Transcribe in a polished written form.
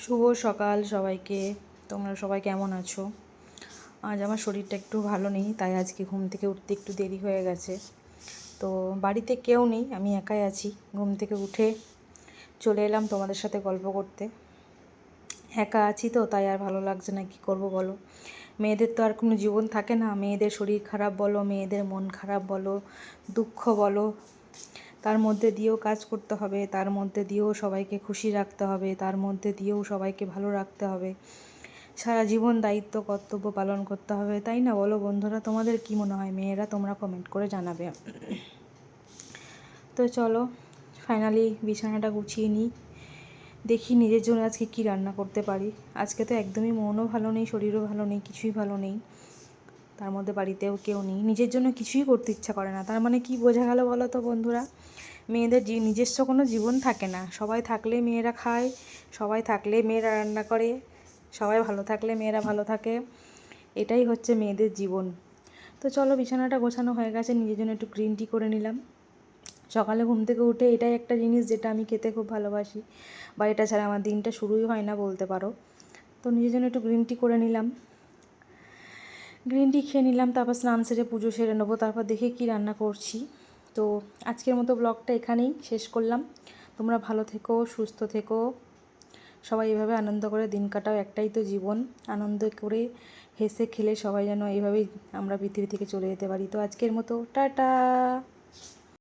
শুভ সকাল সবাইকে। তোমরা সবাই কেমন আছো? আজ আমার শরীরটা একটু ভালো নেই, তাই আজকে ঘুম থেকে উঠতে একটু দেরি হয়ে গেছে। তো বাড়িতে কেউ নেই, আমি একাই আছি। ঘুম থেকে উঠে চলে এলাম তোমাদের সাথে গল্প করতে। একা আছি তো, তাই আর ভালো লাগছে না, কী করব বলো। মেয়েদের তো আর কোনো জীবন থাকে না। মেয়েদের শরীর খারাপ বলো, মেয়েদের মন খারাপ বলো, দুঃখ বলো, তার মধ্যে দিয়েও কাজ করতে হবে, তার মধ্যে দিয়েও সবাইকে খুশি রাখতে হবে, তার মধ্যে দিয়েও সবাইকে ভালো রাখতে হবে। সারা জীবন দায়িত্ব কর্তব্য পালন করতে হবে, তাই না বলো বন্ধুরা? তোমাদের কি মনে হয় মেয়েরা? তোমরা কমেন্ট করে জানাবে। তো চলো ফাইনালি বিছানাটা গুছিয়ে নিই, দেখি নিজের জন্য আজকে কি রান্না করতে পারি। আজকে তো একদমই মনও ভালো নেই, শরীরও ভালো নেই, কিছুই ভালো নেই। তার মধ্যে বাড়িতেও কেউ নেই, নিজের জন্য কিছুই করতে ইচ্ছা করে না। তার মানে কি বোঝা গেল বলো তো বন্ধুরা? মেয়েদের নিজস্ব কোনো জীবন থাকে না। সবাই থাকলে মেয়েরা খায়, সবাই থাকলে মেয়েরা রান্না করে, সবাই ভালো থাকলে মেয়েরা ভালো থাকে। এটাই হচ্ছে মেয়েদের জীবন। তো চলো, বিছানাটা গোছানো হয়ে গেছে, নিজের জন্য একটু গ্রিন টি করে নিলাম। সকালে ঘুম থেকে উঠে এটাই একটা জিনিস যেটা আমি খেতে খুব ভালোবাসি, বা এটা ছাড়া আমার দিনটা শুরুই হয় না বলতে পারো। তো নিজের জন্য একটু গ্রিন টি করে নিলাম, গ্রিন টি খেয়ে নিলাম। তারপর স্নান সেরে পুজো সেরে নেবো, তারপর দেখে কি রান্না করছি। তো আজকের মতো ব্লগটা এখানেই শেষ করলাম। তোমরা ভালো থেকো, সুস্থ থেকো, সবাই এভাবে আনন্দ করে দিন কাটাও। একটাই তো জীবন, আনন্দ করে হেসে খেলে সবাই যেন এইভাবেই আমরা পৃথিবী থেকে চলে যেতে পারি। তো আজকের মতো টাটা।